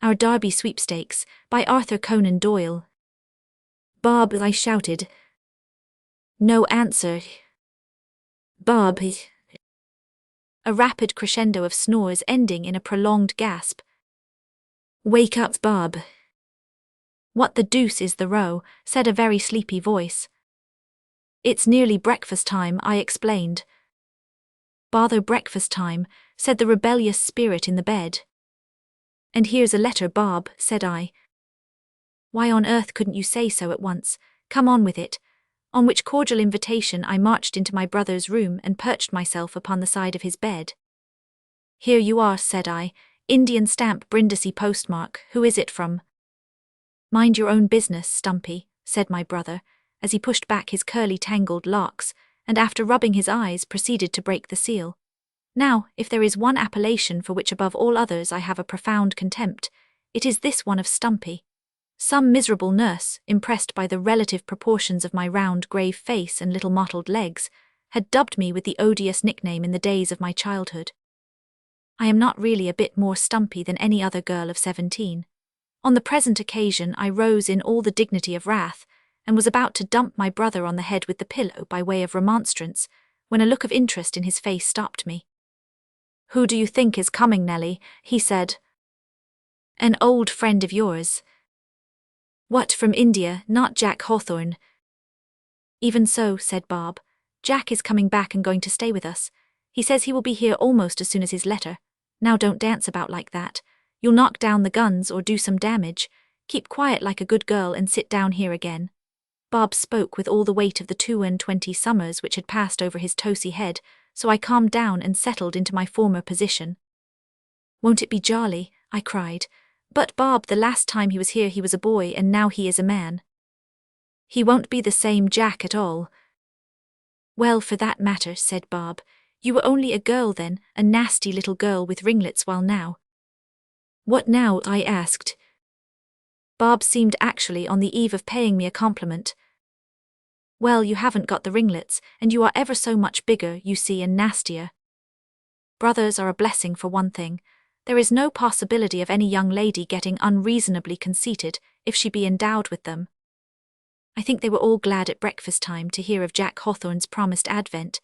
Our Derby Sweepstakes, by Arthur Conan Doyle. Bob, I shouted. No answer. Bob. A rapid crescendo of snores ending in a prolonged gasp. Wake up, Bob. What the deuce is the row? Said a very sleepy voice. It's nearly breakfast time, I explained. Bother breakfast time, said the rebellious spirit in the bed. And here's a letter, Bob, said I. Why on earth couldn't you say so at once? Come on with it. On which cordial invitation I marched into my brother's room and perched myself upon the side of his bed. Here you are, said I. Indian stamp, Brindisi postmark. Who is it from? Mind your own business, Stumpy, said my brother, as he pushed back his curly tangled locks, and after rubbing his eyes proceeded to break the seal. Now, if there is one appellation for which above all others I have a profound contempt, it is this one of Stumpy. Some miserable nurse, impressed by the relative proportions of my round grave face and little mottled legs, had dubbed me with the odious nickname in the days of my childhood. I am not really a bit more stumpy than any other girl of 17. On the present occasion I rose in all the dignity of wrath, and was about to dump my brother on the head with the pillow by way of remonstrance, when a look of interest in his face stopped me. Who do you think is coming, Nellie? He said. An old friend of yours. What, from India, not Jack Hawthorne? Even so, said Bob. Jack is coming back and going to stay with us. He says he will be here almost as soon as his letter. Now don't dance about like that. You'll knock down the guns or do some damage. Keep quiet like a good girl and sit down here again. Bob spoke with all the weight of the 22 summers which had passed over his toasy head, so I calmed down and settled into my former position. Won't it be jolly? I cried. But Bob, the last time he was here he was a boy and now he is a man. He won't be the same Jack at all. Well, for that matter, said Bob, you were only a girl then, a nasty little girl with ringlets, while now. What now? I asked. Bob seemed actually on the eve of paying me a compliment. Well, you haven't got the ringlets, and you are ever so much bigger, you see, and nastier. Brothers are a blessing for one thing. There is no possibility of any young lady getting unreasonably conceited if she be endowed with them. I think they were all glad at breakfast time to hear of Jack Hawthorne's promised advent.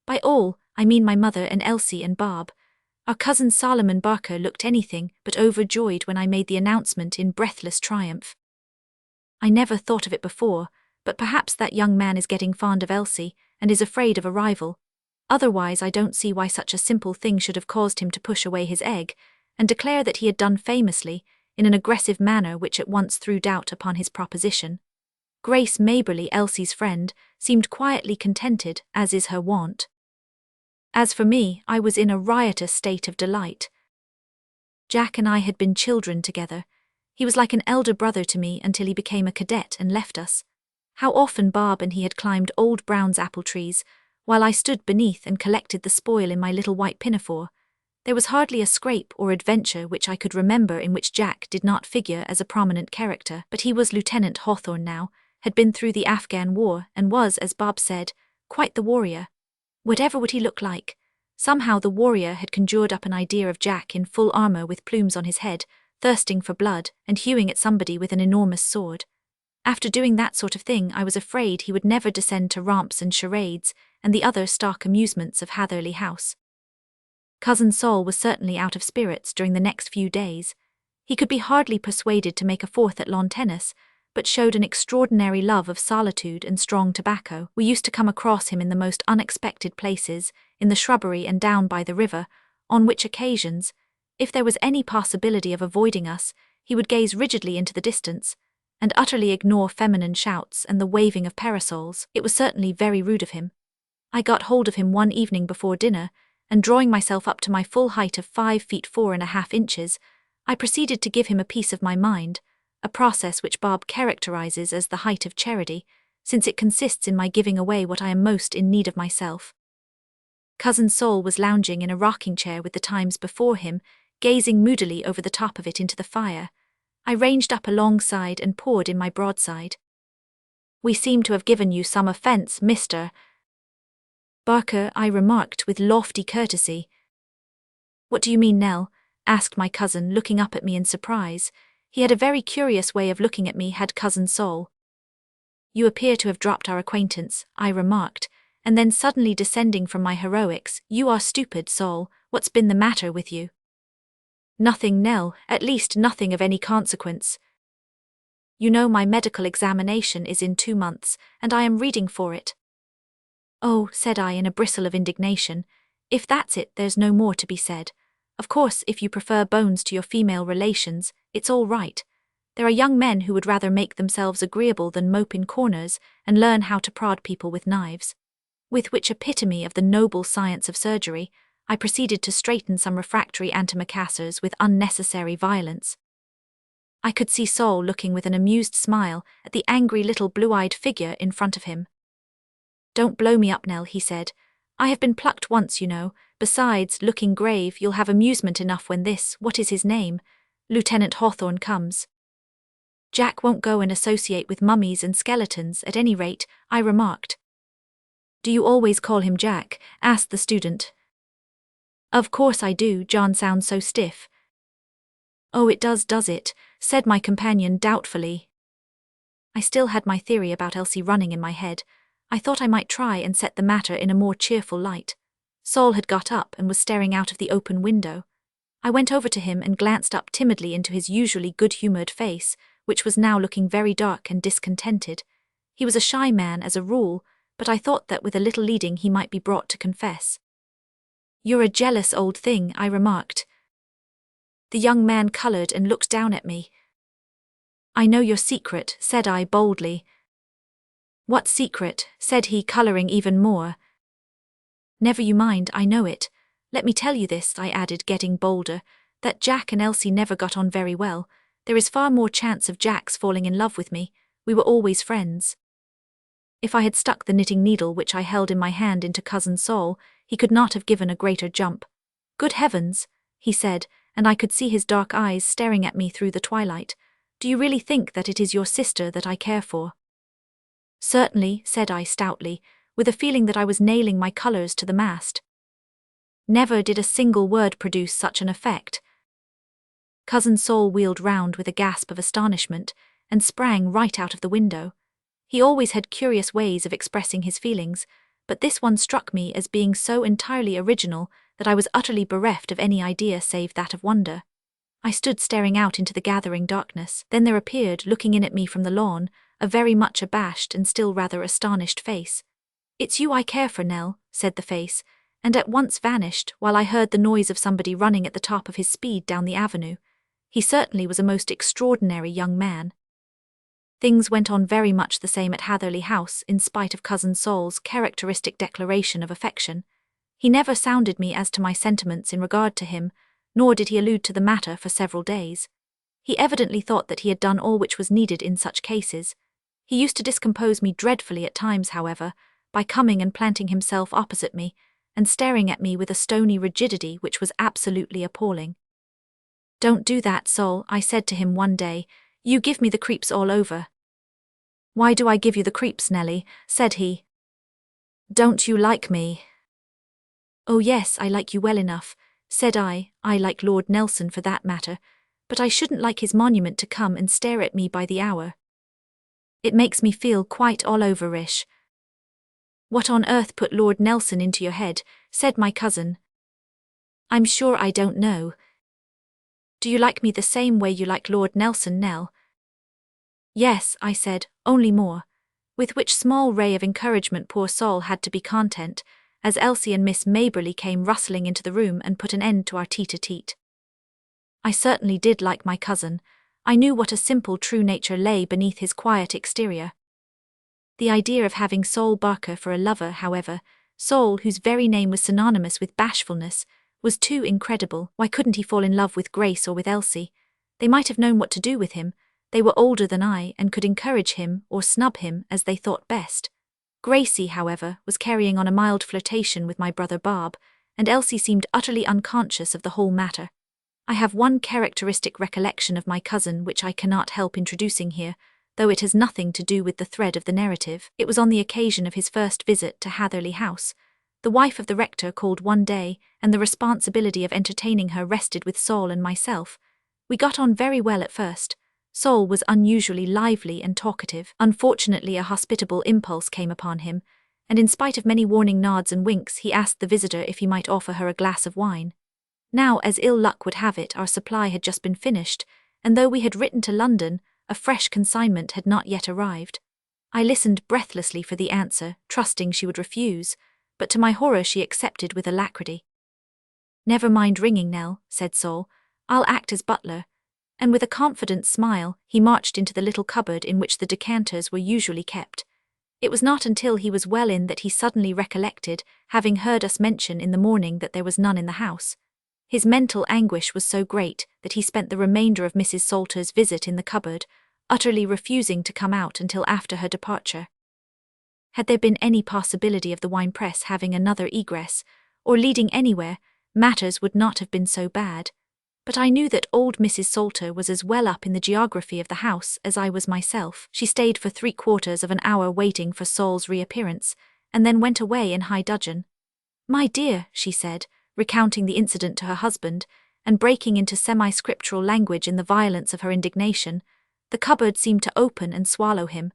By all, I mean my mother and Elsie and Bob. Our cousin Solomon Barker looked anything but overjoyed when I made the announcement in breathless triumph. I never thought of it before, but perhaps that young man is getting fond of Elsie and is afraid of a rival. Otherwise I don't see why such a simple thing should have caused him to push away his egg, and declare that he had done famously, in an aggressive manner which at once threw doubt upon his proposition. Grace Maberly, Elsie's friend, seemed quietly contented, as is her wont. As for me, I was in a riotous state of delight. Jack and I had been children together. He was like an elder brother to me until he became a cadet and left us. How often Bob and he had climbed old Brown's apple trees, while I stood beneath and collected the spoil in my little white pinafore. There was hardly a scrape or adventure which I could remember in which Jack did not figure as a prominent character, but he was Lieutenant Hawthorne now, had been through the Afghan war, and was, as Bob said, quite the warrior. Whatever would he look like? Somehow the warrior had conjured up an idea of Jack in full armour with plumes on his head, thirsting for blood, and hewing at somebody with an enormous sword. After doing that sort of thing, I was afraid he would never descend to romps and charades, and the other stark amusements of Hatherley House. Cousin Sol was certainly out of spirits during the next few days. He could be hardly persuaded to make a fourth at lawn tennis, but showed an extraordinary love of solitude and strong tobacco. We used to come across him in the most unexpected places, in the shrubbery and down by the river, on which occasions, if there was any possibility of avoiding us, he would gaze rigidly into the distance, and utterly ignore feminine shouts and the waving of parasols. It was certainly very rude of him. I got hold of him one evening before dinner, and drawing myself up to my full height of 5 feet 4.5 inches, I proceeded to give him a piece of my mind, a process which Bob characterizes as the height of charity, since it consists in my giving away what I am most in need of myself. Cousin Sol was lounging in a rocking chair with the Times before him, gazing moodily over the top of it into the fire. I ranged up alongside and poured in my broadside. We seem to have given you some offence, Mr. Barker, I remarked with lofty courtesy. What do you mean, Nell? asked my cousin, looking up at me in surprise. He had a very curious way of looking at me, had Cousin Sol. You appear to have dropped our acquaintance, I remarked, and then suddenly descending from my heroics, you are stupid, Sol, what's been the matter with you? Nothing, Nell, at least nothing of any consequence. You know my medical examination is in 2 months, and I am reading for it. Oh, said I in a bristle of indignation, if that's it, there's no more to be said. Of course, if you prefer bones to your female relations, it's all right. There are young men who would rather make themselves agreeable than mope in corners and learn how to prod people with knives. With which epitome of the noble science of surgery, I proceeded to straighten some refractory antimacassars with unnecessary violence. I could see Sol looking with an amused smile at the angry little blue-eyed figure in front of him. Don't blow me up, Nell, he said. I have been plucked once, you know. Besides, looking grave, you'll have amusement enough when this, what is his name, Lieutenant Hawthorne comes. Jack won't go and associate with mummies and skeletons, at any rate, I remarked. Do you always call him Jack? Asked the student. Of course I do, John sounds so stiff. Oh, it does it? Said my companion doubtfully. I still had my theory about Elsie running in my head. I thought I might try and set the matter in a more cheerful light. Sol had got up and was staring out of the open window. I went over to him and glanced up timidly into his usually good-humoured face, which was now looking very dark and discontented. He was a shy man as a rule, but I thought that with a little leading he might be brought to confess. You're a jealous old thing, I remarked. The young man coloured and looked down at me. I know your secret, said I boldly. What secret? Said he, colouring even more. Never you mind, I know it. Let me tell you this, I added, getting bolder, that Jack and Elsie never got on very well. There is far more chance of Jack's falling in love with me. We were always friends. If I had stuck the knitting needle which I held in my hand into Cousin Sol, he could not have given a greater jump. Good heavens, he said, and I could see his dark eyes staring at me through the twilight. Do you really think that it is your sister that I care for? Certainly, said I stoutly, with a feeling that I was nailing my colours to the mast. Never did a single word produce such an effect. Cousin Sol wheeled round with a gasp of astonishment and sprang right out of the window. He always had curious ways of expressing his feelings, but this one struck me as being so entirely original that I was utterly bereft of any idea save that of wonder. I stood staring out into the gathering darkness. Then there appeared, looking in at me from the lawn, a very much abashed and still rather astonished face. It's you I care for, Nell, said the face, and at once vanished while I heard the noise of somebody running at the top of his speed down the avenue. He certainly was a most extraordinary young man. Things went on very much the same at Hatherley House in spite of Cousin Sol's characteristic declaration of affection. He never sounded me as to my sentiments in regard to him, nor did he allude to the matter for several days. He evidently thought that he had done all which was needed in such cases. He used to discompose me dreadfully at times, however, by coming and planting himself opposite me, and staring at me with a stony rigidity which was absolutely appalling. Don't do that, Sol, I said to him one day. You give me the creeps all over. Why do I give you the creeps, Nellie? Said he. Don't you like me? Oh yes, I like you well enough, said I like Lord Nelson for that matter, but I shouldn't like his monument to come and stare at me by the hour. It makes me feel quite all overish. What on earth put Lord Nelson into your head? Said my cousin. I'm sure I don't know. Do you like me the same way you like Lord Nelson, Nell? Yes, I said, only more. With which small ray of encouragement poor Sol had to be content, as Elsie and Miss Maberly came rustling into the room and put an end to our tete-a-tete. I certainly did like my cousin. I knew what a simple true nature lay beneath his quiet exterior. The idea of having Sol Barker for a lover, however, Sol, whose very name was synonymous with bashfulness, was too incredible. Why couldn't he fall in love with Grace or with Elsie? They might have known what to do with him. They were older than I and could encourage him or snub him as they thought best. Gracie, however, was carrying on a mild flirtation with my brother Bob, and Elsie seemed utterly unconscious of the whole matter. I have one characteristic recollection of my cousin which I cannot help introducing here, though it has nothing to do with the thread of the narrative. It was on the occasion of his first visit to Hatherley House. The wife of the rector called one day, and the responsibility of entertaining her rested with Saul and myself. We got on very well at first. Saul was unusually lively and talkative. Unfortunately, a hospitable impulse came upon him, and in spite of many warning nods and winks, he asked the visitor if he might offer her a glass of wine. Now, as ill luck would have it, our supply had just been finished, and though we had written to London, a fresh consignment had not yet arrived. I listened breathlessly for the answer, trusting she would refuse, but to my horror she accepted with alacrity. "Never mind ringing, Nell," said Saul. "I'll act as butler." And with a confident smile, he marched into the little cupboard in which the decanters were usually kept. It was not until he was well in that he suddenly recollected, having heard us mention in the morning that there was none in the house. His mental anguish was so great that he spent the remainder of Mrs. Salter's visit in the cupboard, utterly refusing to come out until after her departure. Had there been any possibility of the wine-press having another egress, or leading anywhere, matters would not have been so bad. But I knew that old Mrs. Salter was as well up in the geography of the house as I was myself. She stayed for 3/4 of an hour waiting for Saul's reappearance, and then went away in high dudgeon. "My dear," she said, recounting the incident to her husband, and breaking into semi-scriptural language in the violence of her indignation, the cupboard seemed to open and swallow him.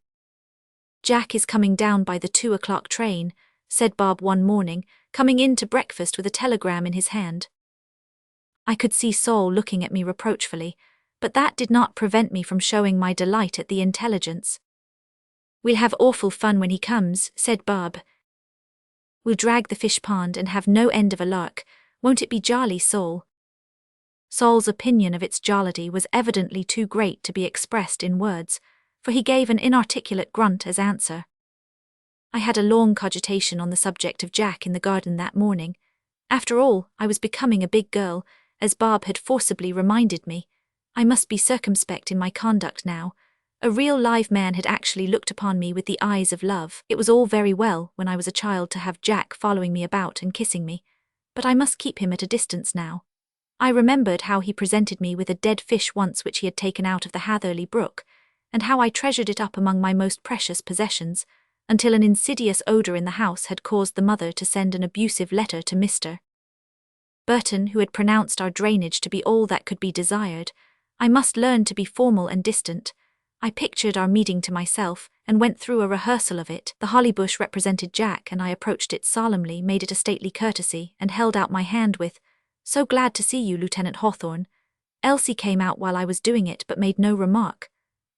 "Jack is coming down by the 2 o'clock train," said Bob one morning, coming in to breakfast with a telegram in his hand. I could see Saul looking at me reproachfully, but that did not prevent me from showing my delight at the intelligence. "We'll have awful fun when he comes," said Bob. "We'll drag the fish pond and have no end of a lark. Won't it be jolly, Saul?" Saul's opinion of its jollity was evidently too great to be expressed in words, for he gave an inarticulate grunt as answer. I had a long cogitation on the subject of Jack in the garden that morning. After all, I was becoming a big girl, as Bob had forcibly reminded me. I must be circumspect in my conduct now. A real live man had actually looked upon me with the eyes of love. It was all very well, when I was a child, to have Jack following me about and kissing me, but I must keep him at a distance now. I remembered how he presented me with a dead fish once which he had taken out of the Hatherley brook, and how I treasured it up among my most precious possessions, until an insidious odour in the house had caused the mother to send an abusive letter to Mr. Burton, who had pronounced our drainage to be all that could be desired. I must learn to be formal and distant. I pictured our meeting to myself, and went through a rehearsal of it. The holly bush represented Jack, and I approached it solemnly, made it a stately courtesy, and held out my hand with, "So glad to see you, Lieutenant Hawthorne." Elsie came out while I was doing it, but made no remark.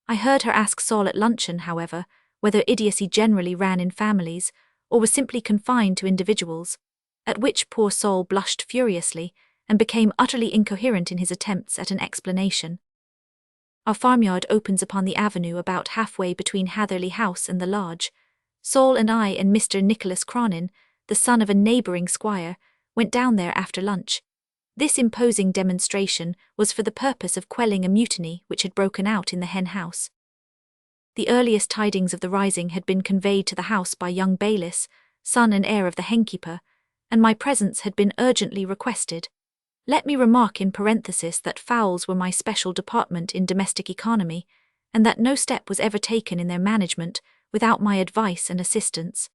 I heard her ask Saul at luncheon, however, whether idiocy generally ran in families, or was simply confined to individuals, at which poor Saul blushed furiously, and became utterly incoherent in his attempts at an explanation. Our farmyard opens upon the avenue about halfway between Hatherley House and the lodge. Saul and I and Mr. Nicholas Conan, the son of a neighbouring squire, went down there after lunch. This imposing demonstration was for the purpose of quelling a mutiny which had broken out in the hen house. The earliest tidings of the rising had been conveyed to the house by young Bayliss, son and heir of the henkeeper, and my presence had been urgently requested. Let me remark in parenthesis that fowls were my special department in domestic economy, and that no step was ever taken in their management without my advice and assistance.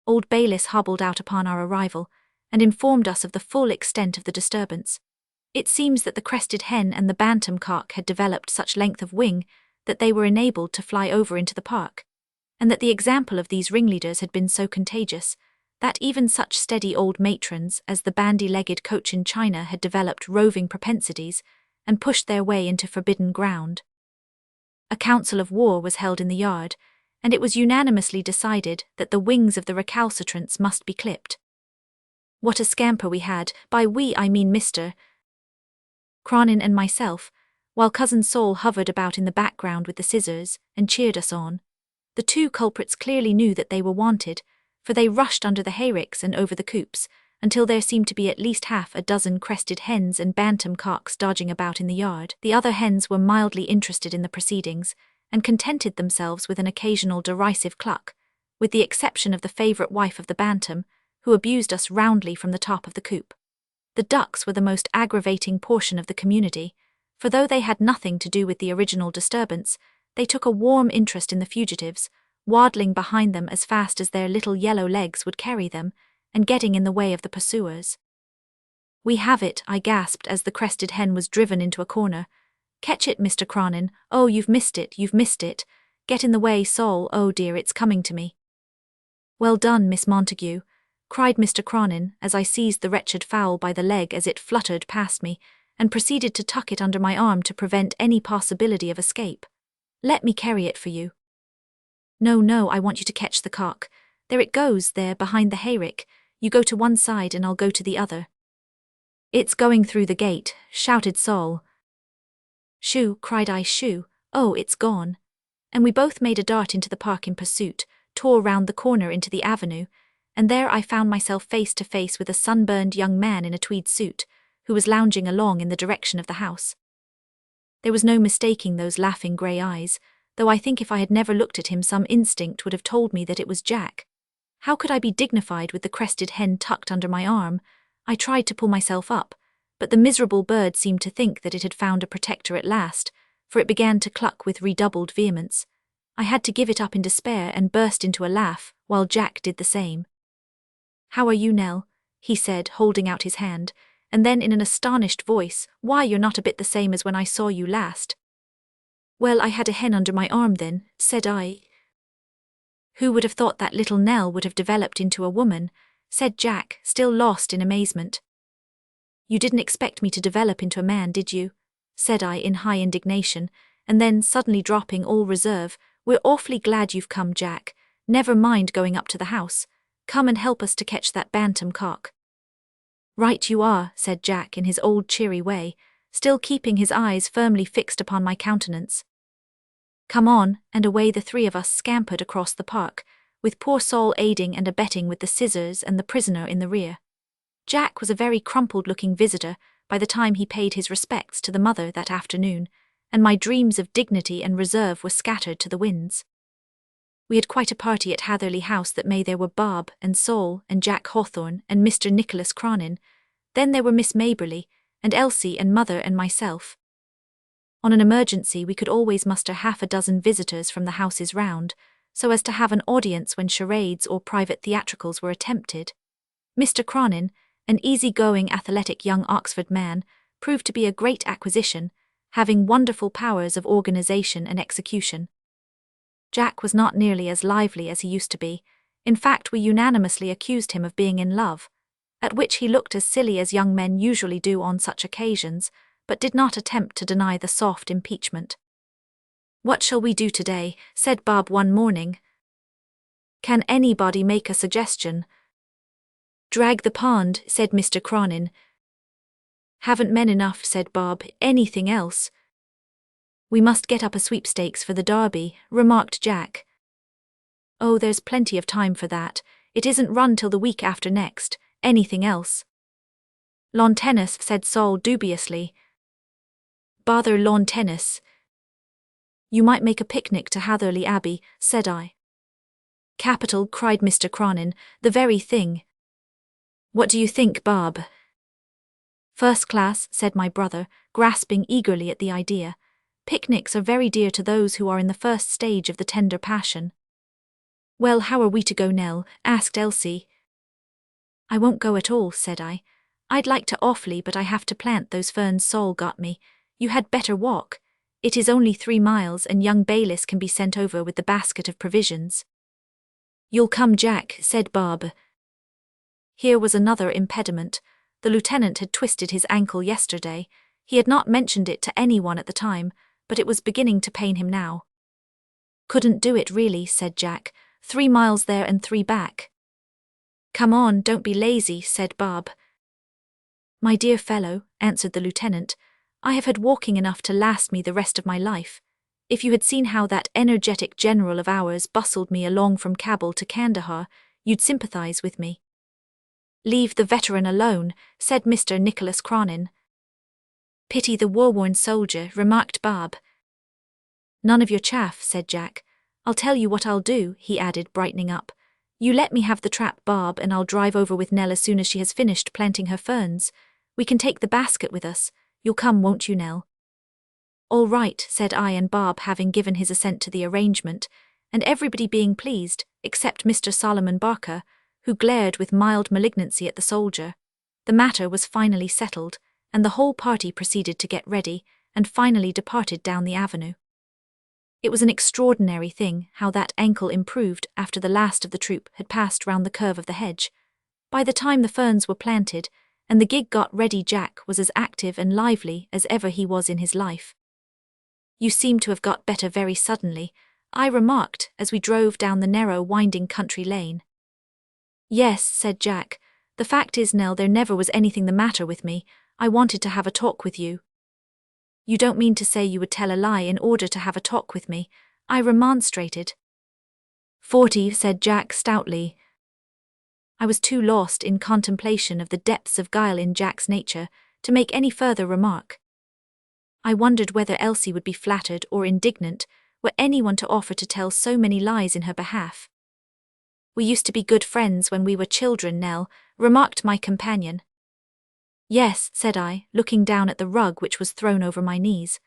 Old Bayliss hobbled out upon our arrival, and informed us of the full extent of the disturbance. It seems that the crested hen and the bantam cock had developed such length of wing that they were enabled to fly over into the park, and that the example of these ringleaders had been so contagious that even such steady old matrons as the bandy-legged Cochin China had developed roving propensities and pushed their way into forbidden ground. A council of war was held in the yard, and it was unanimously decided that the wings of the recalcitrants must be clipped. What a scamper we had, by we I mean Mr. Conan and myself, while cousin Saul hovered about in the background with the scissors and cheered us on. The two culprits clearly knew that they were wanted, for they rushed under the hayricks and over the coops, until there seemed to be at least half a dozen crested hens and bantam cocks dodging about in the yard. The other hens were mildly interested in the proceedings, and contented themselves with an occasional derisive cluck, with the exception of the favourite wife of the bantam, who abused us roundly from the top of the coop. The ducks were the most aggravating portion of the community, for though they had nothing to do with the original disturbance, they took a warm interest in the fugitives, waddling behind them as fast as their little yellow legs would carry them, and getting in the way of the pursuers. "We have it," I gasped as the crested hen was driven into a corner. "Catch it, Mr. Conan. Oh, you've missed it, you've missed it. Get in the way, Sol. Oh dear, it's coming to me." "Well done, Miss Montague," cried Mr. Conan as I seized the wretched fowl by the leg as it fluttered past me, and proceeded to tuck it under my arm to prevent any possibility of escape. "Let me carry it for you." No, I want you to catch the cock. There it goes, there, behind the hayrick. You go to one side and I'll go to the other." "It's going through the gate," shouted Sol. "Shoo," cried I, "shoo. Oh, it's gone." And we both made a dart into the park in pursuit, tore round the corner into the avenue, and there I found myself face to face with a sunburned young man in a tweed suit, who was lounging along in the direction of the house. There was no mistaking those laughing grey eyes, though I think if I had never looked at him some instinct would have told me that it was Jack. How could I be dignified with the crested hen tucked under my arm? I tried to pull myself up, but the miserable bird seemed to think that it had found a protector at last, for it began to cluck with redoubled vehemence. I had to give it up in despair and burst into a laugh, while Jack did the same. "How are you, Nell?" he said, holding out his hand, and then in an astonished voice, "Why, you're not a bit the same as when I saw you last." "Well, I had a hen under my arm then," said I. "Who would have thought that little Nell would have developed into a woman?" said Jack, still lost in amazement. "You didn't expect me to develop into a man, did you?" said I in high indignation, and then suddenly dropping all reserve, "We're awfully glad you've come, Jack. Never mind going up to the house. Come and help us to catch that bantam cock." "Right you are," said Jack in his old cheery way, still keeping his eyes firmly fixed upon my countenance. "Come on," and away the three of us scampered across the park, with poor Sol aiding and abetting with the scissors and the prisoner in the rear. Jack was a very crumpled-looking visitor by the time he paid his respects to the mother that afternoon, and my dreams of dignity and reserve were scattered to the winds. We had quite a party at Hatherley House that May. There were Bob and Sol and Jack Hawthorne and Mr. Nicholas Cronin. Then there were Miss Maberly and Elsie and mother and myself. On an emergency we could always muster half a dozen visitors from the houses round, so as to have an audience when charades or private theatricals were attempted. Mr. Cronin, an easy-going athletic young Oxford man, proved to be a great acquisition, having wonderful powers of organisation and execution. Jack was not nearly as lively as he used to be. In fact, we unanimously accused him of being in love, at which he looked as silly as young men usually do on such occasions, but did not attempt to deny the soft impeachment. "What shall we do today?" said Bob one morning. "Can anybody make a suggestion?" "Drag the pond," said Mr. Cronin. "Haven't men enough," said Bob. "Anything else?" "We must get up a sweepstakes for the derby," remarked Jack. "Oh, there's plenty of time for that. It isn't run till the week after next. Anything else?" "Lawn tennis," said Sol dubiously. "Bother lawn tennis." "You might make a picnic to Hatherley Abbey," said I. "Capital," cried Mr. Cronin. "The very thing." "What do you think, Bob?" "First class," said my brother, grasping eagerly at the idea. "Picnics are very dear to those who are in the first stage of the tender passion." "Well, how are we to go, Nell?" asked Elsie. "I won't go at all," said I. "I'd like to awfully, but I have to plant those ferns Sol got me. You had better walk. It is only 3 miles and young Bayliss can be sent over with the basket of provisions." "You'll come, Jack," said Bob. Here was another impediment. The lieutenant had twisted his ankle yesterday. He had not mentioned it to anyone at the time, but it was beginning to pain him now. "Couldn't do it really," said Jack. 3 miles there and 3 back. "Come on, don't be lazy," said Bob. "My dear fellow," answered the lieutenant, "I have had walking enough to last me the rest of my life. If you had seen how that energetic general of ours bustled me along from Kabul to Kandahar, you'd sympathize with me." "Leave the veteran alone," said Mr. Nicholas Cronin. "Pity the war-worn soldier," remarked Bob. "None of your chaff," said Jack. "I'll tell you what I'll do," he added, brightening up. "You let me have the trap, Bob, and I'll drive over with Nell as soon as she has finished planting her ferns. We can take the basket with us. You'll come, won't you, Nell?" "All right," said I, and Bob having given his assent to the arrangement, and everybody being pleased, except Mr. Solomon Barker, who glared with mild malignancy at the soldier. The matter was finally settled, and the whole party proceeded to get ready, and finally departed down the avenue. It was an extraordinary thing how that ankle improved after the last of the troop had passed round the curve of the hedge. By the time the ferns were planted, and the gig got ready, Jack was as active and lively as ever he was in his life. "You seem to have got better very suddenly," I remarked as we drove down the narrow, winding country lane. "Yes," said Jack. "The fact is, Nell, there never was anything the matter with me. I wanted to have a talk with you." "You don't mean to say you would tell a lie in order to have a talk with me?" I remonstrated. "40, said Jack stoutly. I was too lost in contemplation of the depths of guile in Jack's nature to make any further remark. I wondered whether Elsie would be flattered or indignant were anyone to offer to tell so many lies in her behalf. "We used to be good friends when we were children, Nell," remarked my companion. "Yes," said I, looking down at the rug which was thrown over my knees.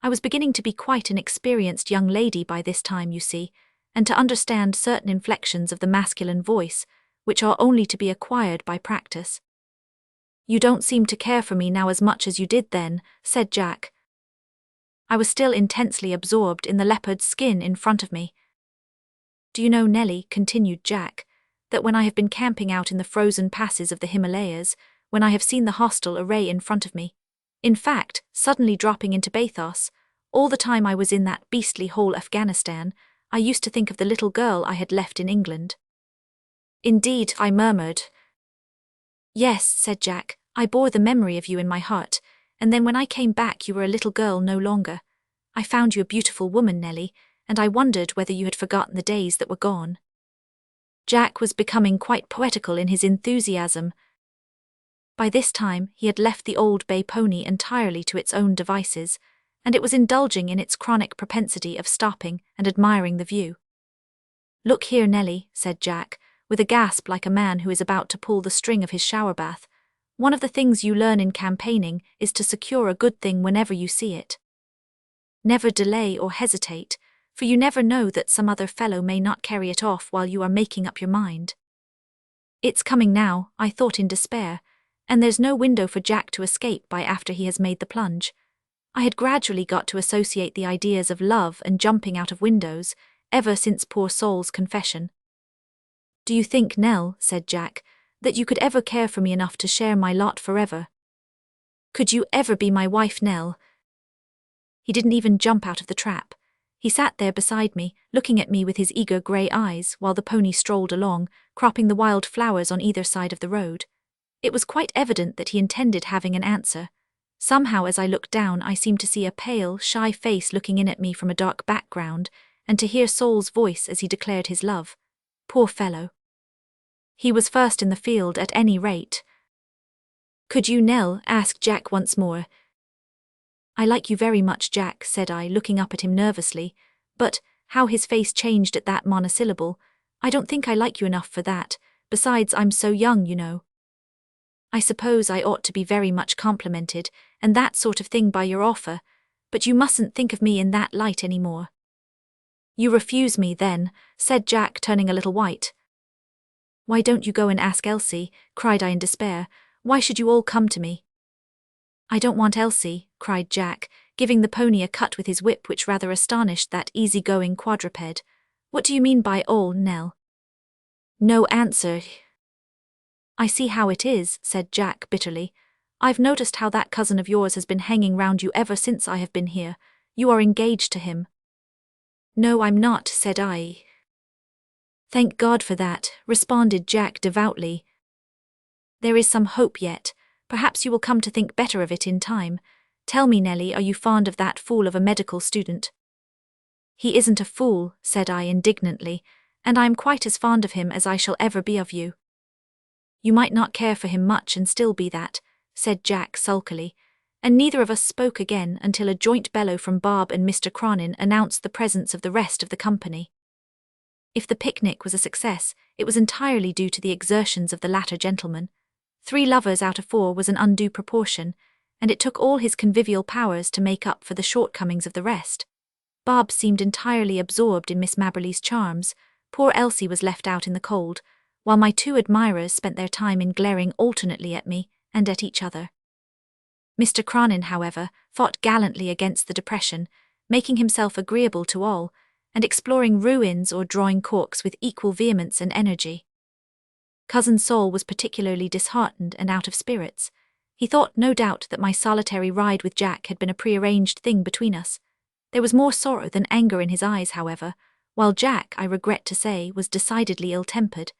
I was beginning to be quite an experienced young lady by this time, you see, and to understand certain inflections of the masculine voice, which are only to be acquired by practice. "You don't seem to care for me now as much as you did then," said Jack. I was still intensely absorbed in the leopard's skin in front of me. "Do you know, Nellie," continued Jack, "that when I have been camping out in the frozen passes of the Himalayas, when I have seen the hostile array in front of me, in fact, suddenly dropping into bathos, all the time I was in that beastly hole Afghanistan, I used to think of the little girl I had left in England." "Indeed," I murmured. "Yes," said Jack, "I bore the memory of you in my heart, and then when I came back you were a little girl no longer. I found you a beautiful woman, Nellie, and I wondered whether you had forgotten the days that were gone." Jack was becoming quite poetical in his enthusiasm. By this time he had left the old bay pony entirely to its own devices, and it was indulging in its chronic propensity of stopping and admiring the view. "Look here, Nellie," said Jack, with a gasp like a man who is about to pull the string of his shower bath. "One of the things you learn in campaigning is to secure a good thing whenever you see it. Never delay or hesitate, for you never know that some other fellow may not carry it off while you are making up your mind." "It's coming now," I thought in despair, "and there's no window for Jack to escape by after he has made the plunge." I had gradually got to associate the ideas of love and jumping out of windows, ever since poor Saul's confession. "Do you think, Nell," said Jack, "that you could ever care for me enough to share my lot forever? Could you ever be my wife, Nell?" He didn't even jump out of the trap. He sat there beside me, looking at me with his eager grey eyes while the pony strolled along, cropping the wild flowers on either side of the road. It was quite evident that he intended having an answer. Somehow as I looked down I seemed to see a pale, shy face looking in at me from a dark background, and to hear Saul's voice as he declared his love. Poor fellow. He was first in the field at any rate. "Could you, Nell?" asked Jack once more. "I like you very much, Jack," said I, looking up at him nervously, but, how his face changed at that monosyllable, "I don't think I like you enough for that, besides I'm so young, you know. I suppose I ought to be very much complimented, and that sort of thing by your offer, but you mustn't think of me in that light any more." "You refuse me, then?" said Jack, turning a little white. "Why don't you go and ask Elsie?" cried I in despair. "Why should you all come to me?" "I don't want Elsie," cried Jack, giving the pony a cut with his whip which rather astonished that easy-going quadruped. "What do you mean by all, Nell?" No answer. "I see how it is," said Jack bitterly. "I've noticed how that cousin of yours has been hanging round you ever since I have been here. You are engaged to him." "No, I'm not," said I. "Thank God for that," responded Jack devoutly. "There is some hope yet. Perhaps you will come to think better of it in time. Tell me, Nellie, are you fond of that fool of a medical student?" "He isn't a fool," said I indignantly, "and I am quite as fond of him as I shall ever be of you." "You might not care for him much and still be that," said Jack sulkily, and neither of us spoke again until a joint bellow from Bob and Mr. Conan announced the presence of the rest of the company. If the picnic was a success, it was entirely due to the exertions of the latter gentleman. 3 lovers out of 4 was an undue proportion, and it took all his convivial powers to make up for the shortcomings of the rest. Bob seemed entirely absorbed in Miss Mabberley's charms. Poor Elsie was left out in the cold, while my two admirers spent their time in glaring alternately at me and at each other. Mr. Conan, however, fought gallantly against the depression, making himself agreeable to all, and exploring ruins or drawing corks with equal vehemence and energy. Cousin Saul was particularly disheartened and out of spirits. He thought, no doubt, that my solitary ride with Jack had been a prearranged thing between us. There was more sorrow than anger in his eyes, however, while Jack, I regret to say, was decidedly ill-tempered.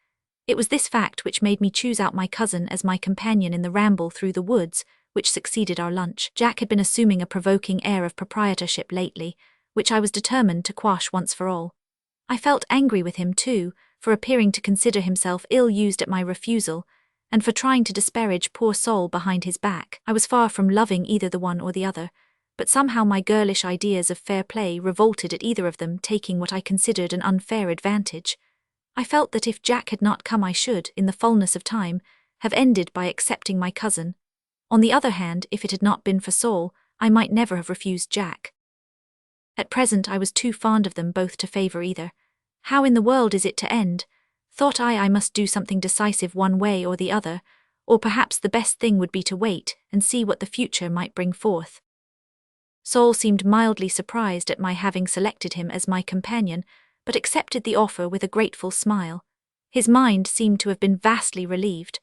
It was this fact which made me choose out my cousin as my companion in the ramble through the woods, which succeeded our lunch. Jack had been assuming a provoking air of proprietorship lately, which I was determined to quash once for all. I felt angry with him, too, for appearing to consider himself ill-used at my refusal, and for trying to disparage poor Saul behind his back. I was far from loving either the one or the other, but somehow my girlish ideas of fair play revolted at either of them taking what I considered an unfair advantage. I felt that if Jack had not come I should, in the fullness of time, have ended by accepting my cousin. On the other hand, if it had not been for Saul, I might never have refused Jack. At present I was too fond of them both to favour either. How in the world is it to end? Thought I must do something decisive one way or the other, or perhaps the best thing would be to wait and see what the future might bring forth. Saul seemed mildly surprised at my having selected him as my companion, but accepted the offer with a grateful smile. His mind seemed to have been vastly relieved.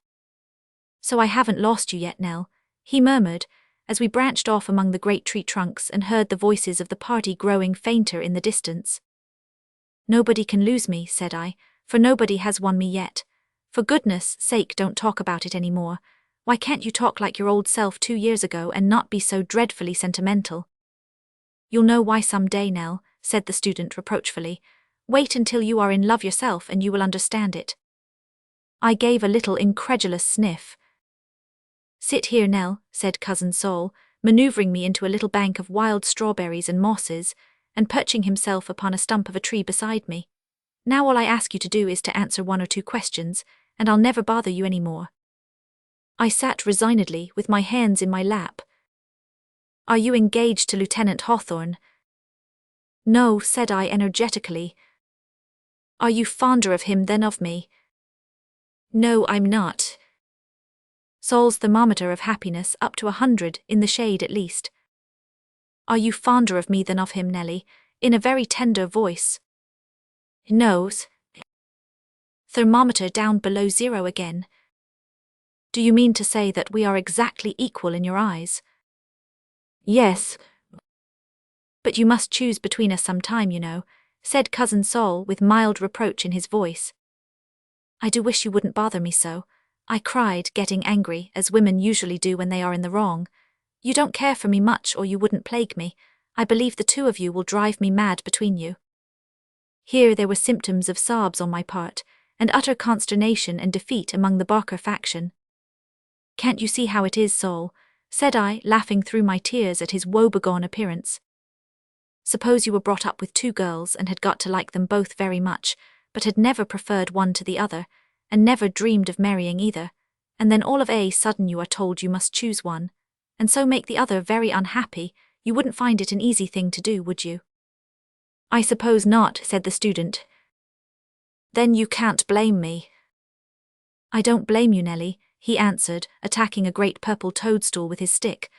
"So I haven't lost you yet, Nell," he murmured, as we branched off among the great tree trunks and heard the voices of the party growing fainter in the distance. "Nobody can lose me," said I, "for nobody has won me yet. For goodness' sake, don't talk about it any more. Why can't you talk like your old self 2 years ago and not be so dreadfully sentimental?" "You'll know why some day, Nell," said the student reproachfully. "Wait until you are in love yourself and you will understand it." I gave a little incredulous sniff. "Sit here, Nell," said Cousin Saul, manoeuvring me into a little bank of wild strawberries and mosses, and perching himself upon a stump of a tree beside me. "Now all I ask you to do is to answer 1 or 2 questions, and I'll never bother you any more." I sat resignedly, with my hands in my lap. "Are you engaged to Lieutenant Hawthorne?" "No," said I energetically. "Are you fonder of him than of me?" "No, I'm not." Saul's thermometer of happiness up to 100, in the shade at least. "Are you fonder of me than of him, Nellie?" in a very tender voice. "No." Thermometer down below 0 again. "Do you mean to say that we are exactly equal in your eyes?" "Yes." "But you must choose between us some time, you know," said Cousin Saul with mild reproach in his voice. "I do wish you wouldn't bother me so," I cried, getting angry, as women usually do when they are in the wrong. "You don't care for me much or you wouldn't plague me. I believe the 2 of you will drive me mad between you." Here there were symptoms of sobs on my part, and utter consternation and defeat among the Barker faction. "Can't you see how it is, Saul?" said I, laughing through my tears at his woebegone appearance. "Suppose you were brought up with 2 girls and had got to like them both very much, but had never preferred one to the other, and never dreamed of marrying either, and then all of a sudden you are told you must choose one, and so make the other very unhappy. You wouldn't find it an easy thing to do, would you?" "I suppose not," said the student. "Then you can't blame me." "I don't blame you, Nellie," he answered, attacking a great purple toadstool with his stick.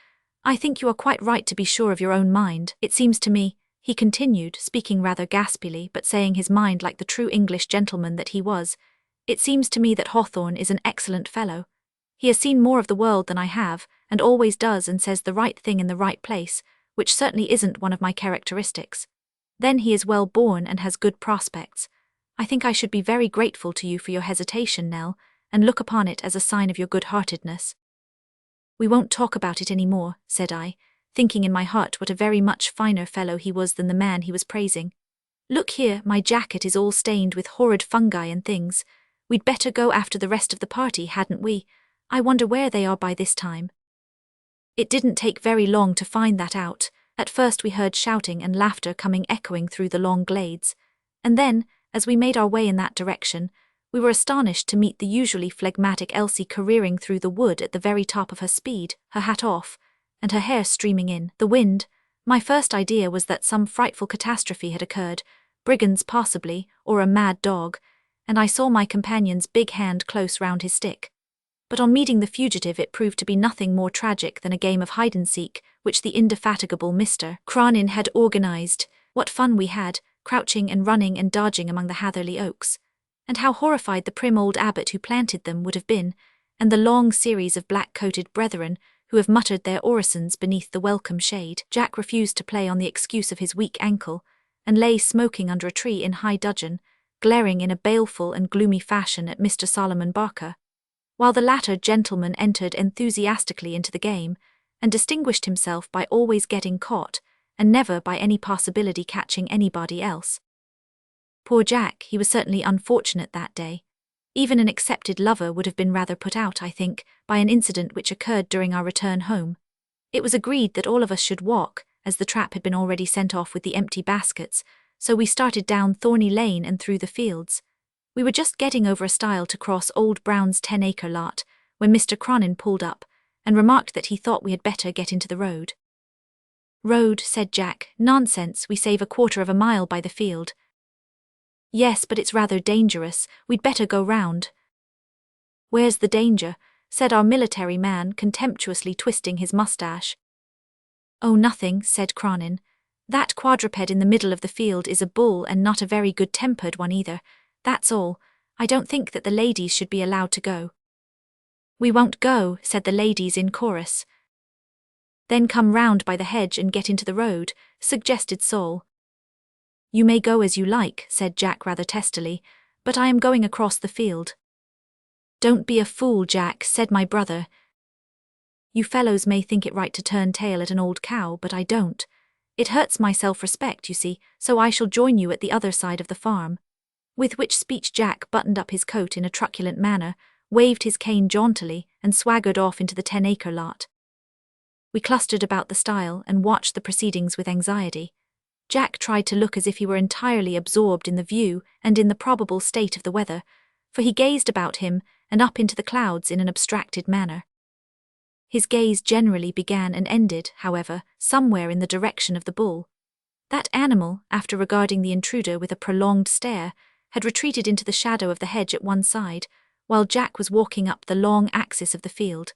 "I think you are quite right to be sure of your own mind. It seems to me," he continued, speaking rather gaspily but saying his mind like the true English gentleman that he was, "it seems to me that Hawthorne is an excellent fellow. He has seen more of the world than I have, and always does and says the right thing in the right place, which certainly isn't one of my characteristics. Then he is well born and has good prospects. I think I should be very grateful to you for your hesitation, Nell, and look upon it as a sign of your good-heartedness." "We won't talk about it any more," said I, thinking in my heart what a very much finer fellow he was than the man he was praising. "Look here, my jacket is all stained with horrid fungi and things. We'd better go after the rest of the party, hadn't we? I wonder where they are by this time." It didn't take very long to find that out. At first we heard shouting and laughter coming echoing through the long glades, and then, as we made our way in that direction, we were astonished to meet the usually phlegmatic Elsie careering through the wood at the very top of her speed, her hat off, and her hair streaming in the wind. My first idea was that some frightful catastrophe had occurred, brigands possibly, or a mad dog, and I saw my companion's big hand close round his stick. But on meeting the fugitive it proved to be nothing more tragic than a game of hide-and-seek, which the indefatigable Mr. Conan had organised. What fun we had, crouching and running and dodging among the Hatherley oaks. And how horrified the prim old abbot who planted them would have been, and the long series of black-coated brethren who have muttered their orisons beneath the welcome shade. Jack refused to play on the excuse of his weak ankle, and lay smoking under a tree in high dudgeon, glaring in a baleful and gloomy fashion at Mr. Solomon Barker, while the latter gentleman entered enthusiastically into the game, and distinguished himself by always getting caught, and never by any possibility catching anybody else. Poor Jack, he was certainly unfortunate that day. Even an accepted lover would have been rather put out, I think, by an incident which occurred during our return home. It was agreed that all of us should walk, as the trap had been already sent off with the empty baskets, so we started down Thorny Lane and through the fields. We were just getting over a stile to cross Old Brown's 10-acre lot, when Mr. Conan pulled up, and remarked that he thought we had better get into the road. "Road," said Jack. "Nonsense, we save 1/4 of a mile by the field." "Yes, but it's rather dangerous, we'd better go round." "Where's the danger?" said our military man, contemptuously twisting his moustache. "Oh, nothing," said Conan. "That quadruped in the middle of the field is a bull, and not a very good-tempered one either. That's all. I don't think that the ladies should be allowed to go." "We won't go," said the ladies in chorus. "Then come round by the hedge and get into the road," suggested Saul. "You may go as you like," said Jack rather testily, "but I am going across the field." "Don't be a fool, Jack," said my brother. "You fellows may think it right to turn tail at an old cow, but I don't. It hurts my self-respect, you see, so I shall join you at the other side of the farm." With which speech Jack buttoned up his coat in a truculent manner, waved his cane jauntily, and swaggered off into the 10-acre lot. We clustered about the stile and watched the proceedings with anxiety. Jack tried to look as if he were entirely absorbed in the view and in the probable state of the weather, for he gazed about him and up into the clouds in an abstracted manner. His gaze generally began and ended, however, somewhere in the direction of the bull. That animal, after regarding the intruder with a prolonged stare, had retreated into the shadow of the hedge at one side, while Jack was walking up the long axis of the field.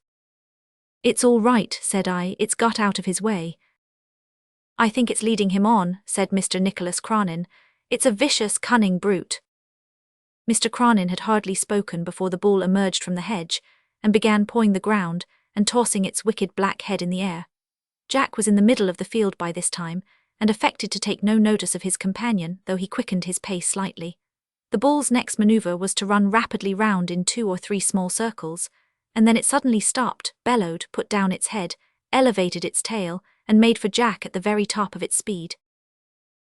"It's all right," said I, "it's got out of his way." "I think it's leading him on," said Mr. Nicholas Conan. "It's a vicious, cunning brute." Mr. Conan had hardly spoken before the bull emerged from the hedge, and began pawing the ground, and tossing its wicked black head in the air. Jack was in the middle of the field by this time, and affected to take no notice of his companion, though he quickened his pace slightly. The bull's next manoeuvre was to run rapidly round in 2 or 3 small circles, and then it suddenly stopped, bellowed, put down its head, elevated its tail, and made for Jack at the very top of its speed.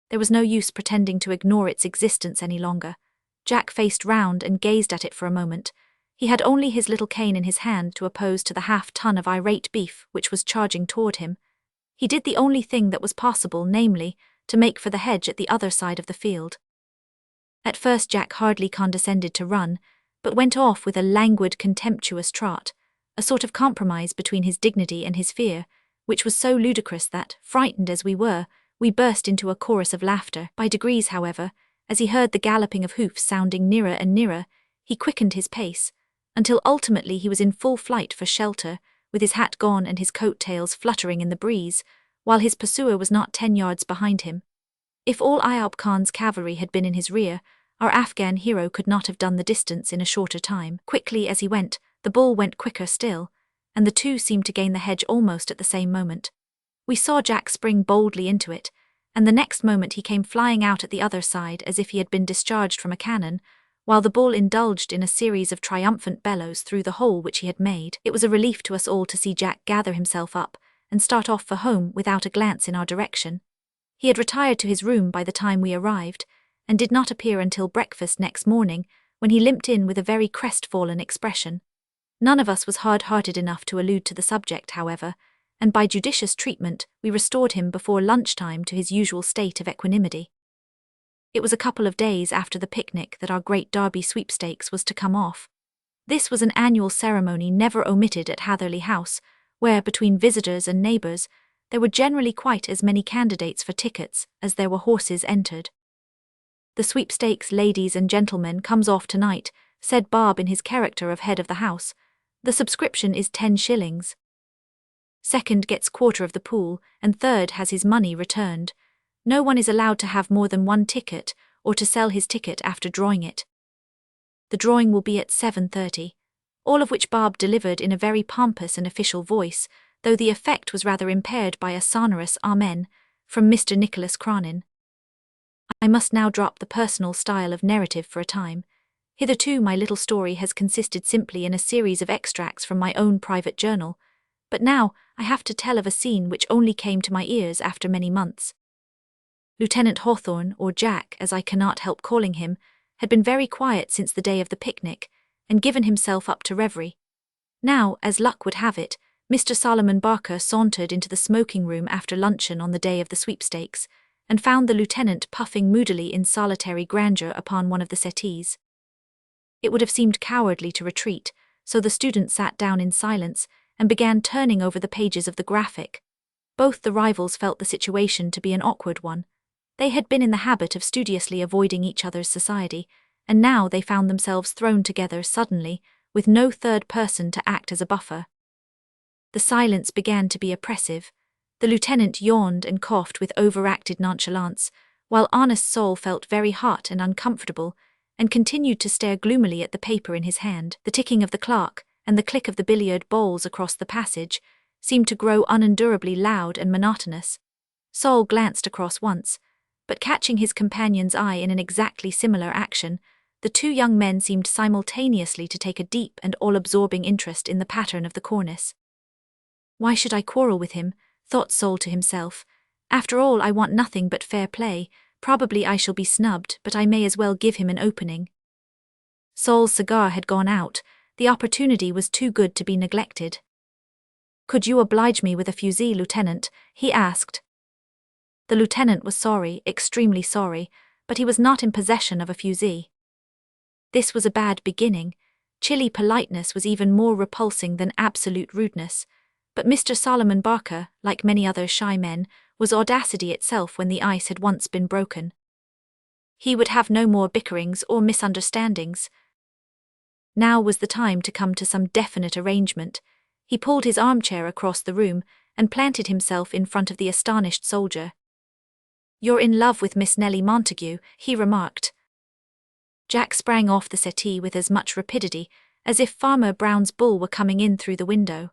There was no use pretending to ignore its existence any longer. Jack faced round and gazed at it for a moment. He had only his little cane in his hand to oppose to the half-ton of irate beef which was charging toward him. He did the only thing that was possible, namely, to make for the hedge at the other side of the field. At first Jack hardly condescended to run, but went off with a languid, contemptuous trot, a sort of compromise between his dignity and his fear, which was so ludicrous that, frightened as we were, we burst into a chorus of laughter. By degrees, however, as he heard the galloping of hoofs sounding nearer and nearer, he quickened his pace, until ultimately he was in full flight for shelter, with his hat gone and his coat-tails fluttering in the breeze, while his pursuer was not 10 yards behind him. If all Ayub Khan's cavalry had been in his rear, our Afghan hero could not have done the distance in a shorter time. Quickly as he went, the bull went quicker still, and the two seemed to gain the hedge almost at the same moment. We saw Jack spring boldly into it, and the next moment he came flying out at the other side as if he had been discharged from a cannon, while the bull indulged in a series of triumphant bellows through the hole which he had made. It was a relief to us all to see Jack gather himself up and start off for home without a glance in our direction. He had retired to his room by the time we arrived, and did not appear until breakfast next morning, when he limped in with a very crestfallen expression. None of us was hard-hearted enough to allude to the subject, however, and by judicious treatment we restored him before lunchtime to his usual state of equanimity. It was a couple of days after the picnic that our great Derby sweepstakes was to come off. This was an annual ceremony never omitted at Hatherley House, where, between visitors and neighbours, there were generally quite as many candidates for tickets as there were horses entered. "The sweepstakes, ladies and gentlemen, comes off tonight," said Bob in his character of head of the house. "The subscription is 10 shillings. Second gets quarter of the pool, and third has his money returned. No one is allowed to have more than one ticket, or to sell his ticket after drawing it. The drawing will be at 7:30. All of which Bob delivered in a very pompous and official voice, though the effect was rather impaired by a sonorous "Amen" from Mr. Nicholas Conan. I must now drop the personal style of narrative for a time. Hitherto my little story has consisted simply in a series of extracts from my own private journal, but now I have to tell of a scene which only came to my ears after many months. Lieutenant Hawthorne, or Jack as I cannot help calling him, had been very quiet since the day of the picnic, and given himself up to reverie. Now, as luck would have it, Mr. Solomon Barker sauntered into the smoking room after luncheon on the day of the sweepstakes, and found the lieutenant puffing moodily in solitary grandeur upon one of the settees. It would have seemed cowardly to retreat, so the student sat down in silence and began turning over the pages of the graphic. Both the rivals felt the situation to be an awkward one. They had been in the habit of studiously avoiding each other's society, and now they found themselves thrown together suddenly, with no third person to act as a buffer. The silence began to be oppressive. The lieutenant yawned and coughed with overacted nonchalance, while honest Sol felt very hot and uncomfortable, and continued to stare gloomily at the paper in his hand. The ticking of the clock, and the click of the billiard balls across the passage, seemed to grow unendurably loud and monotonous. Sol glanced across once, but catching his companion's eye in an exactly similar action, the two young men seemed simultaneously to take a deep and all-absorbing interest in the pattern of the cornice. "Why should I quarrel with him?" thought Sol to himself. "After all, I want nothing but fair play. Probably I shall be snubbed, but I may as well give him an opening." Sol's cigar had gone out. The opportunity was too good to be neglected. "Could you oblige me with a fusee, Lieutenant?" he asked. The lieutenant was sorry, extremely sorry, but he was not in possession of a fusee. This was a bad beginning. Chilly politeness was even more repulsing than absolute rudeness, but Mr. Solomon Barker, like many other shy men, was audacity itself when the ice had once been broken. He would have no more bickerings or misunderstandings. Now was the time to come to some definite arrangement. He pulled his armchair across the room and planted himself in front of the astonished soldier. "You're in love with Miss Nellie Montague," he remarked. Jack sprang off the settee with as much rapidity as if Farmer Brown's bull were coming in through the window.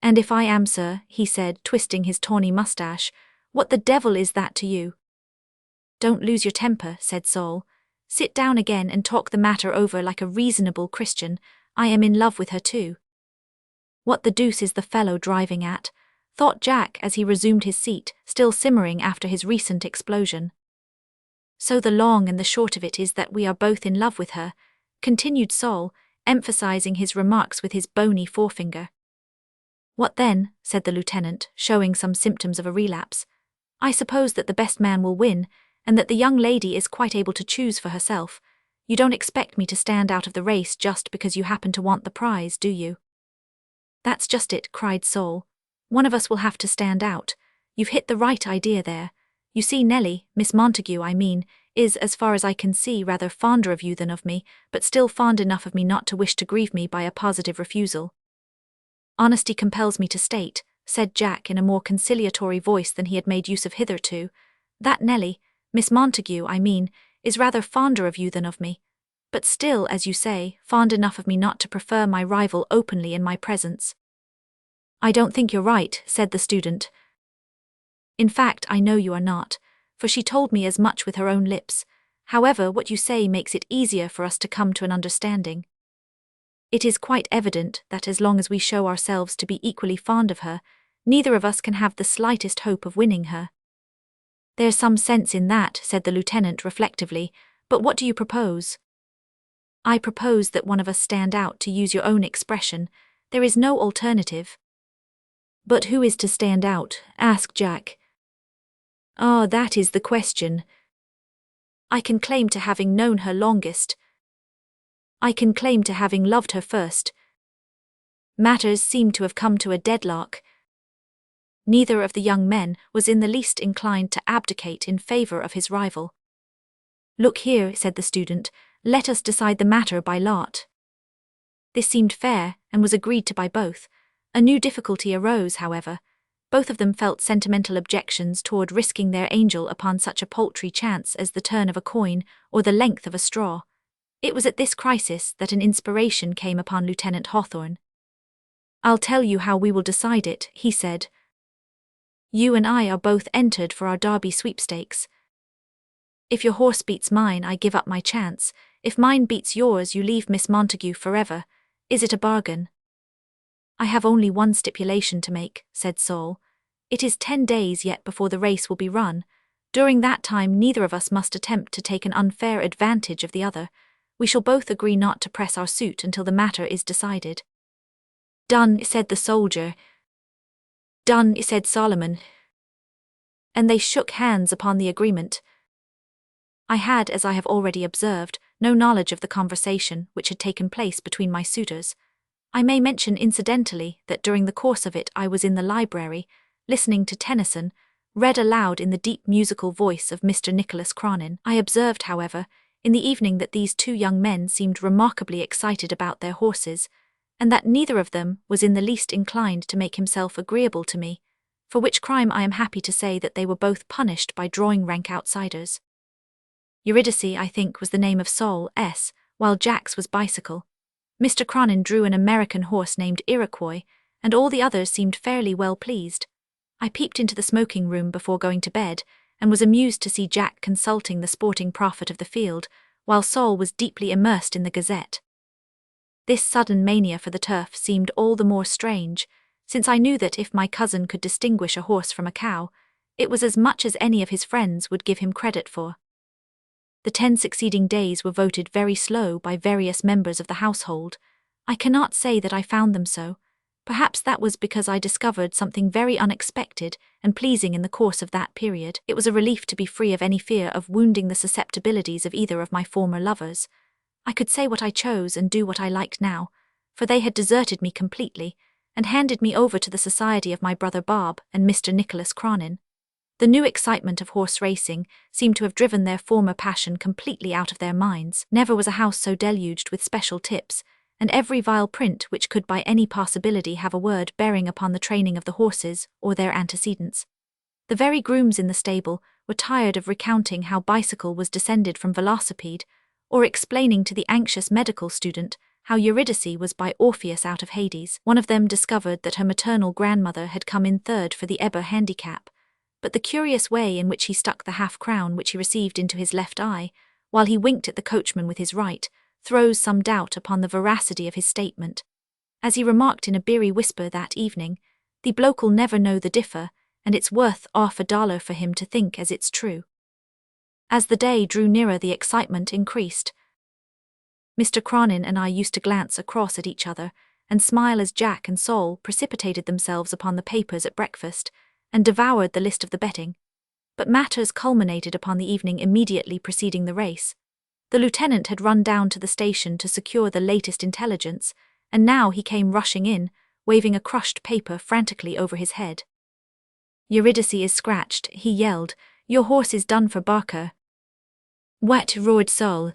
"And if I am, sir," he said, twisting his tawny mustache, "what the devil is that to you?" "Don't lose your temper," said Sol. "Sit down again and talk the matter over like a reasonable Christian. I am in love with her too." "What the deuce is the fellow driving at?" thought Jack as he resumed his seat, still simmering after his recent explosion. "So the long and the short of it is that we are both in love with her," continued Sol, emphasizing his remarks with his bony forefinger. "What then?" said the lieutenant, showing some symptoms of a relapse. "I suppose that the best man will win, and that the young lady is quite able to choose for herself. You don't expect me to stand out of the race just because you happen to want the prize, do you?" "That's just it," cried Sol. "One of us will have to stand out. You've hit the right idea there. You see, Nellie, Miss Montague I mean, is, as far as I can see, rather fonder of you than of me, but still fond enough of me not to wish to grieve me by a positive refusal." "Honesty compels me to state," said Jack in a more conciliatory voice than he had made use of hitherto, "that Nellie, Miss Montague I mean, is rather fonder of you than of me, but still, as you say, fond enough of me not to prefer my rival openly in my presence." "I don't think you're right," said the student. "In fact, I know you are not, for she told me as much with her own lips. However, what you say makes it easier for us to come to an understanding. It is quite evident that as long as we show ourselves to be equally fond of her, neither of us can have the slightest hope of winning her." "There's some sense in that," said the lieutenant reflectively, "but what do you propose?" "I propose that one of us stand out, to use your own expression. There is no alternative." "But who is to stand out?" asked Jack. "Ah, that is the question. I can claim to having known her longest. I can claim to having loved her first. Matters seem to have come to a deadlock." Neither of the young men was in the least inclined to abdicate in favor of his rival. "Look here," said the student, "let us decide the matter by lot." This seemed fair, and was agreed to by both. A new difficulty arose, however. Both of them felt sentimental objections toward risking their angel upon such a paltry chance as the turn of a coin or the length of a straw. It was at this crisis that an inspiration came upon Lieutenant Hawthorne. "I'll tell you how we will decide it," he said. "You and I are both entered for our Derby sweepstakes. If your horse beats mine, I give up my chance. If mine beats yours, you leave Miss Montague forever. Is it a bargain?" "I have only one stipulation to make," said Saul. "It is 10 days yet before the race will be run. During that time neither of us must attempt to take an unfair advantage of the other. We shall both agree not to press our suit until the matter is decided." "Done," said the soldier. "Done," said Solomon. And they shook hands upon the agreement. I had, as I have already observed, no knowledge of the conversation which had taken place between my suitors. I may mention incidentally that during the course of it I was in the library, listening to Tennyson, read aloud in the deep musical voice of Mr. Nicholas Conan. I observed, however, in the evening that these two young men seemed remarkably excited about their horses, and that neither of them was in the least inclined to make himself agreeable to me, for which crime I am happy to say that they were both punished by drawing rank outsiders. Eurydice, I think, was the name of Sol S., while Jack's was Bicycle. Mr. Conan drew an American horse named Iroquois, and all the others seemed fairly well pleased. I peeped into the smoking room before going to bed, and was amused to see Jack consulting the sporting prophet of the field, while Sol was deeply immersed in the Gazette. This sudden mania for the turf seemed all the more strange, since I knew that if my cousin could distinguish a horse from a cow, it was as much as any of his friends would give him credit for. The 10 succeeding days were voted very slow by various members of the household. I cannot say that I found them so. Perhaps that was because I discovered something very unexpected and pleasing in the course of that period. It was a relief to be free of any fear of wounding the susceptibilities of either of my former lovers. I could say what I chose and do what I liked now, for they had deserted me completely, and handed me over to the society of my brother Bob and Mr. Nicholas Conan. The new excitement of horse racing seemed to have driven their former passion completely out of their minds. Never was a house so deluged with special tips, and every vile print which could by any possibility have a word bearing upon the training of the horses or their antecedents. The very grooms in the stable were tired of recounting how Bicycle was descended from Velocipede, or explaining to the anxious medical student how Eurydice was by Orpheus out of Hades. One of them discovered that her maternal grandmother had come in third for the Eber handicap, but the curious way in which he stuck the half-crown which he received into his left eye, while he winked at the coachman with his right, throws some doubt upon the veracity of his statement. As he remarked in a beery whisper that evening, "The bloke'll never know the differ, and it's worth $1 for him to think as it's true." As the day drew nearer, the excitement increased. Mr. Conan and I used to glance across at each other and smile as Jack and Sol precipitated themselves upon the papers at breakfast and devoured the list of the betting. But matters culminated upon the evening immediately preceding the race. The lieutenant had run down to the station to secure the latest intelligence, and now he came rushing in, waving a crushed paper frantically over his head. "Eurydice is scratched," he yelled. "Your horse is done for, Barker." "What?" roared Sol.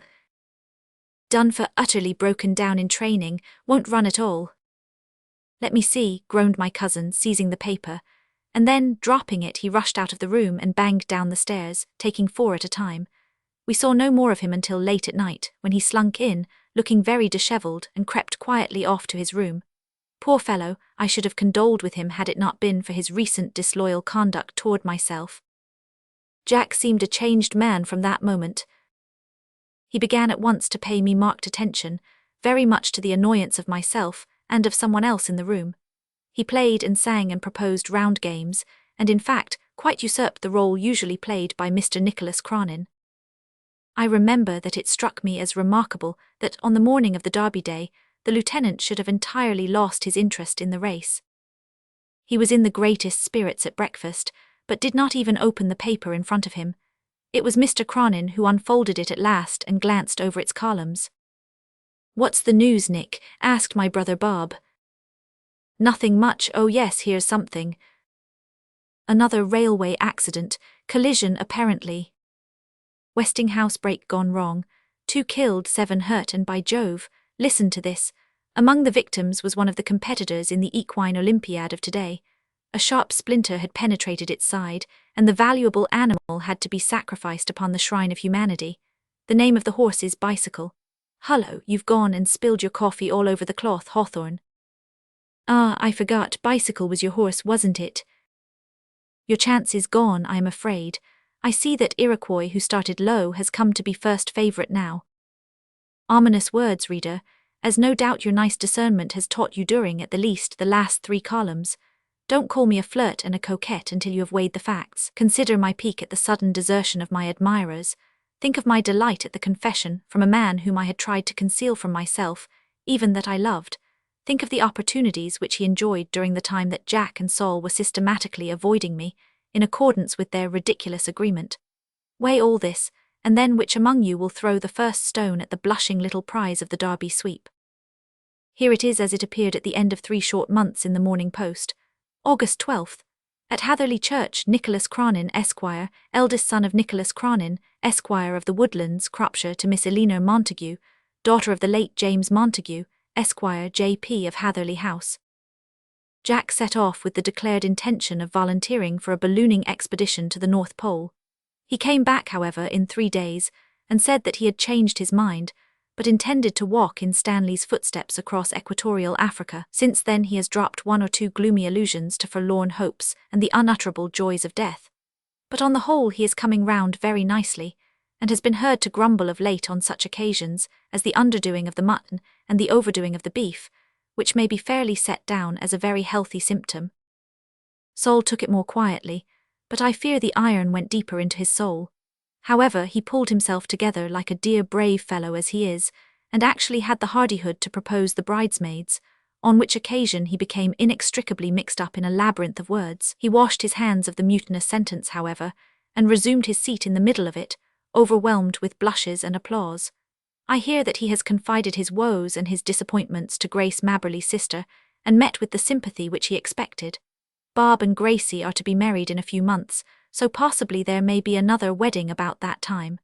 "Done for, utterly broken down in training, won't run at all." "Let me see," groaned my cousin, seizing the paper, and then, dropping it, he rushed out of the room and banged down the stairs, taking 4 at a time. We saw no more of him until late at night, when he slunk in, looking very dishevelled, and crept quietly off to his room. Poor fellow, I should have condoled with him had it not been for his recent disloyal conduct toward myself. Jack seemed a changed man from that moment. He began at once to pay me marked attention, very much to the annoyance of myself and of someone else in the room. He played and sang and proposed round games, and in fact quite usurped the role usually played by Mr. Nicholas Conan. I remember that it struck me as remarkable that on the morning of the Derby day, the lieutenant should have entirely lost his interest in the race. He was in the greatest spirits at breakfast, but did not even open the paper in front of him. It was Mr. Conan who unfolded it at last and glanced over its columns. "What's the news, Nick?" asked my brother Bob. "Nothing much. Oh yes, here's something. Another railway accident, collision apparently." Westinghouse break gone wrong. 2 killed, 7 hurt, and by Jove, listen to this. Among the victims was one of the competitors in the equine Olympiad of today. A sharp splinter had penetrated its side, and the valuable animal had to be sacrificed upon the shrine of humanity. The name of the horse is Bicycle. Hullo, you've gone and spilled your coffee all over the cloth, Hawthorne. Ah, I forgot, Bicycle was your horse, wasn't it? Your chance is gone, I am afraid. I see that Iroquois, who started low, has come to be first favourite now. Ominous words, reader, as no doubt your nice discernment has taught you during, at the least, the last 3 columns. Don't call me a flirt and a coquette until you have weighed the facts. Consider my pique at the sudden desertion of my admirers. Think of my delight at the confession, from a man whom I had tried to conceal from myself, even that I loved. Think of the opportunities which he enjoyed during the time that Jack and Saul were systematically avoiding me, in accordance with their ridiculous agreement. Weigh all this, and then which among you will throw the first stone at the blushing little prize of the Derby sweep? Here it is as it appeared at the end of 3 short months in the Morning Post. August 12th. At Hatherley Church, Nicholas Cronin, Esquire, eldest son of Nicholas Cronin, Esquire of the Woodlands, Cropshire, to Miss Eleanor Montague, daughter of the late James Montague, Esquire, J.P. of Hatherley House. Jack set off with the declared intention of volunteering for a ballooning expedition to the North Pole. He came back, however, in 3 days, and said that he had changed his mind, but intended to walk in Stanley's footsteps across equatorial Africa. Since then he has dropped 1 or 2 gloomy allusions to forlorn hopes and the unutterable joys of death. But on the whole he is coming round very nicely, and has been heard to grumble of late on such occasions as the underdoing of the mutton and the overdoing of the beef, which may be fairly set down as a very healthy symptom. Saul took it more quietly, but I fear the iron went deeper into his soul. However, he pulled himself together like a dear brave fellow as he is, and actually had the hardihood to propose the bridesmaids, on which occasion he became inextricably mixed up in a labyrinth of words. He washed his hands of the mutinous sentence, however, and resumed his seat in the middle of it, overwhelmed with blushes and applause. I hear that he has confided his woes and his disappointments to Grace Mabberley's sister, and met with the sympathy which he expected. Barb and Gracie are to be married in a few months, so possibly there may be another wedding about that time.